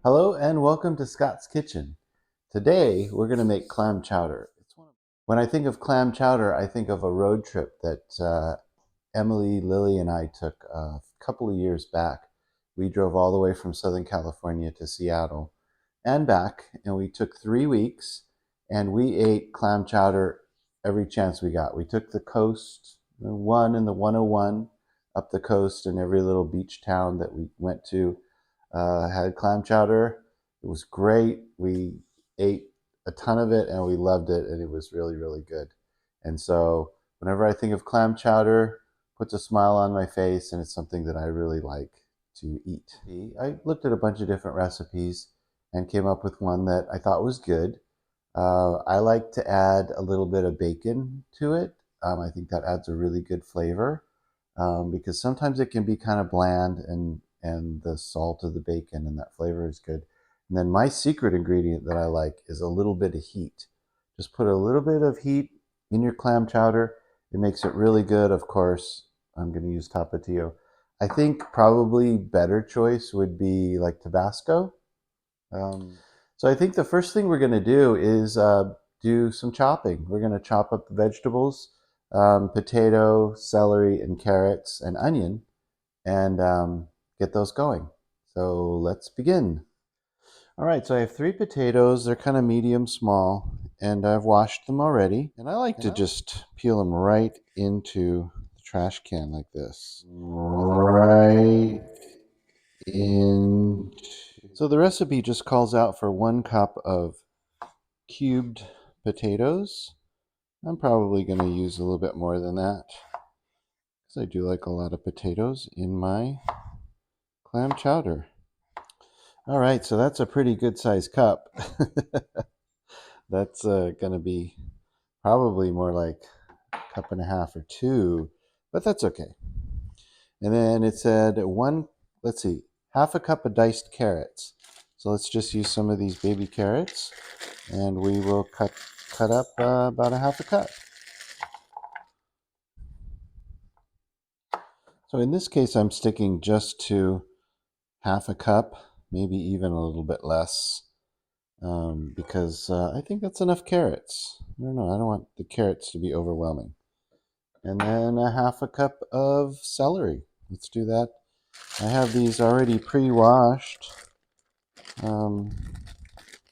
Hello and welcome to Scott's Kitchen. Today we're going to make clam chowder. When I think of clam chowder, I think of a road trip that Emily, Lily, and I took a couple of years back. We drove all the way from Southern California to Seattle and back, and we took 3 weeks and we ate clam chowder every chance we got. We took the coast, the 1 and the 101 up the coast, and every little beach town that we went to had clam chowder. It was great. We ate a ton of it and we loved it, and it was really, really good. And so, whenever I think of clam chowder, puts a smile on my face, and it's something that I really like to eat. I looked at a bunch of different recipes and came up with one that I thought was good. I like to add a little bit of bacon to it. I think that adds a really good flavor because sometimes it can be kind of bland, and the salt of the bacon and that flavor is good. And then my secret ingredient that I like is a little bit of heat. Just put a little bit of heat in your clam chowder. It makes it really good. Of course, I'm going to use Tapatio. I think probably better choice would be like Tabasco. So I think the first thing we're going to do is do some chopping. We're going to chop up the vegetables, potato, celery, and carrots, and onion, and get those going. So let's begin. All right, so I have 3 potatoes. They're kind of medium small, and I've washed them already. And I like to just peel them right into the trash can like this. Right into. So the recipe just calls out for 1 cup of cubed potatoes. I'm probably going to use a little bit more than that because I do like a lot of potatoes in my clam chowder. All right, so that's a pretty good sized cup. That's going to be probably more like a cup and a half or 2, but that's okay. And then it said let's see, half a cup of diced carrots. So let's just use some of these baby carrots, and we will cut up about a half a cup. So in this case, I'm sticking just to half a cup, maybe even a little bit less, because I think that's enough carrots. I don't know. I don't want the carrots to be overwhelming. And then a half a cup of celery. Let's do that. I have these already pre-washed,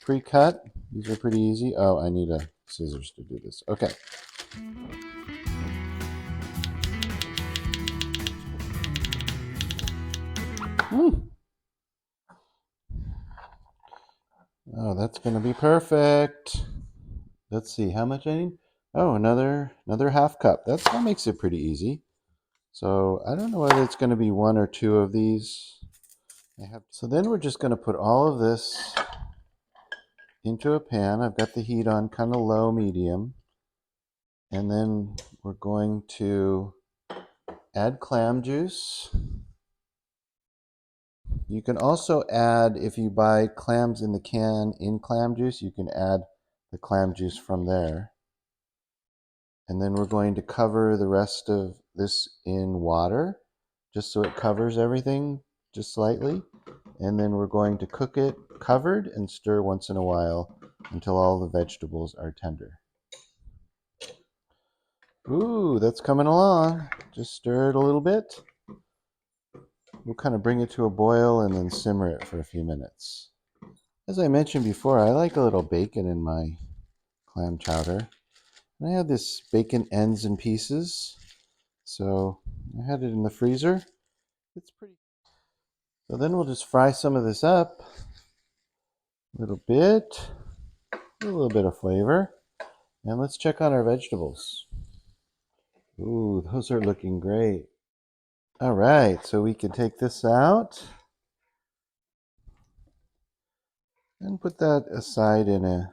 pre-cut. These are pretty easy. Oh, I need a scissors to do this. Okay. Oh, that's going to be perfect. Let's see how much I need. Oh, another half cup. That makes it pretty easy. So I don't know whether it's going to be 1 or 2 of these. So then we're just going to put all of this into a pan. I've got the heat on kind of low, medium. And then we're going to add clam juice. You can also add, if you buy clams in the can in clam juice, you can add the clam juice from there. And then we're going to cover the rest of this in water, just so it covers everything just slightly. And then we're going to cook it covered and stir once in a while until all the vegetables are tender. Ooh, that's coming along. Just stir it a little bit. We'll kind of bring it to a boil and then simmer it for a few minutes. As I mentioned before, I like a little bacon in my clam chowder. And I have this bacon ends in pieces, so I had it in the freezer. It's pretty. So then we'll just fry some of this up a little bit, a little bit of flavor, and let's check on our vegetables. Ooh, those are looking great. All right, so we can take this out and put that aside in a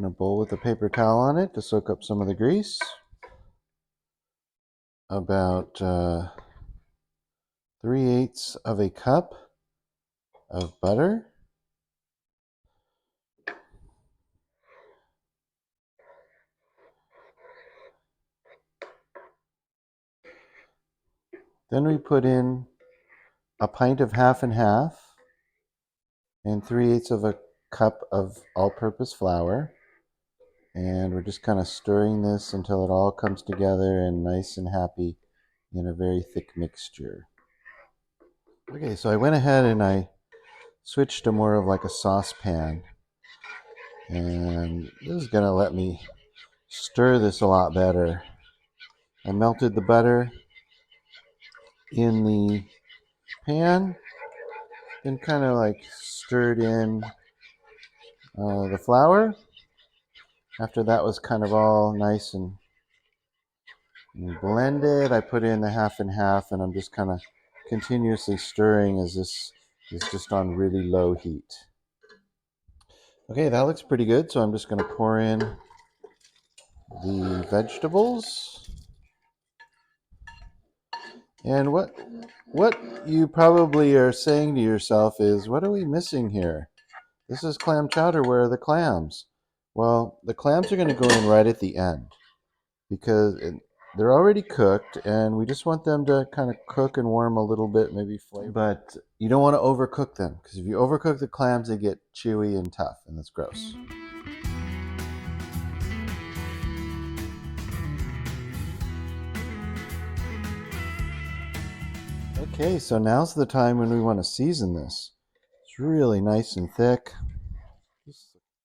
bowl with a paper towel on it to soak up some of the grease. About 3/8 of a cup of butter. Then we put in a pint of half and half. and 3/8 of a cup of all-purpose flour. And we're just kind of stirring this until it all comes together and nice and happy in a very thick mixture. Okay, so I went ahead and I switched to more of like a saucepan. And this is going to let me stir this a lot better. I melted the butter in the pan and kind of like stirred in the flour. After that was kind of all nice and blended, I put in the half and half, and I'm just kind of continuously stirring as this is just on really low heat. Okay, that looks pretty good, so I'm just going to pour in the vegetables. And what you probably are saying to yourself is, what are we missing here? This is clam chowder. Where are the clams? Well, the clams are going to go in right at the end because they're already cooked, and we just want them to kind of cook and warm a little bit, maybe flavor. But you don't want to overcook them, because if you overcook the clams, they get chewy and tough, and that's gross. Okay, so now's the time when we want to season this. It's really nice and thick.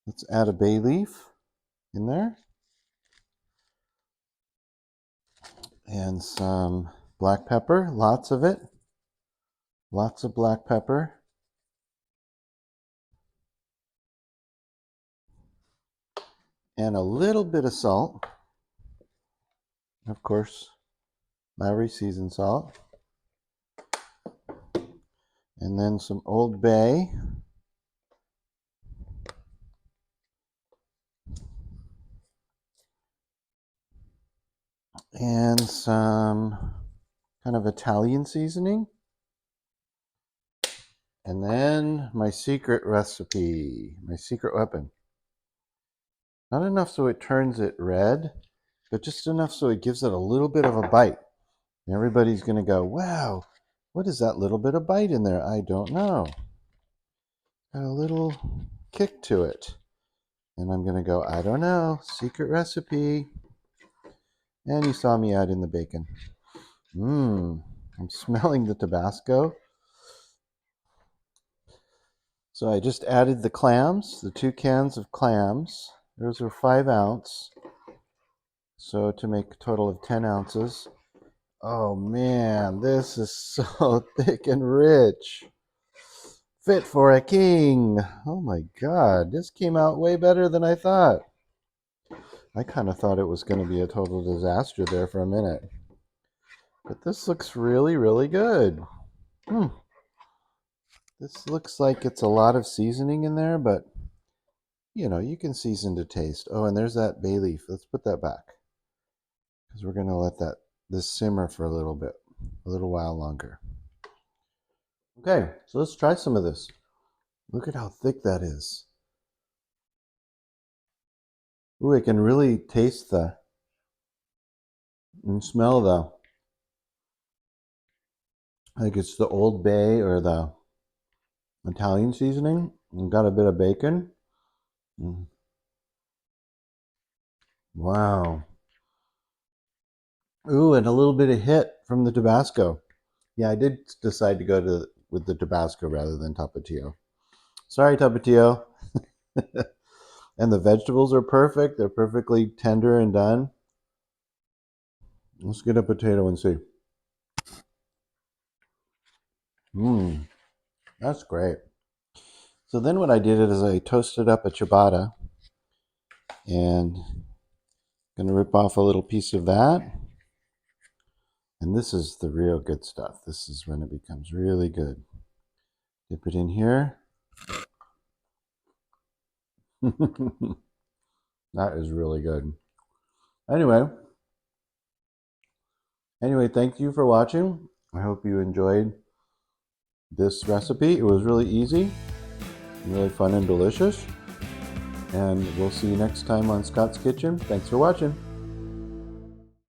Let's add a bay leaf in there. And some black pepper, lots of it. Lots of black pepper. And a little bit of salt. Of course, Lowry seasoned salt. And then some Old Bay. And some kind of Italian seasoning. And then my secret recipe, my secret weapon. Not enough so it turns it red, but just enough so it gives it a little bit of a bite. And everybody's going to go, wow, what is that little bit of bite in there? I don't know. Got a little kick to it. And I'm going to go, I don't know, secret recipe. And you saw me add in the bacon. I'm smelling the Tabasco. So I just added the clams, the 2 cans of clams. Those are 5 ounce. So to make a total of 10 ounces. Oh man, this is so thick and rich. Fit for a king. Oh my God, this came out way better than I thought. I kind of thought it was going to be a total disaster there for a minute. But this looks really, really good. This looks like it's a lot of seasoning in there, but you know, you can season to taste. Oh, and there's that bay leaf. Let's put that back, because we're going to let this simmer for a little bit, a little while longer. Okay, so let's try some of this. Look at how thick that is. Ooh, I can really taste and smell like it's the Old Bay or the Italian seasoning. And got a bit of bacon. Wow. Ooh, and a little bit of hit from the Tabasco. Yeah, I did decide to go with the Tabasco rather than Tapatio. Sorry, Tapatio. And the vegetables are perfect. They're perfectly tender and done. Let's get a potato and see. That's great. So then what I did is I toasted up a ciabatta, and I'm going to rip off a little piece of that. And this is the real good stuff. This is when it becomes really good. Dip it in here. That is really good. Anyway, thank you for watching. I hope you enjoyed this recipe. It was really easy, really fun and delicious. And we'll see you next time on Scott's Kitchen. Thanks for watching.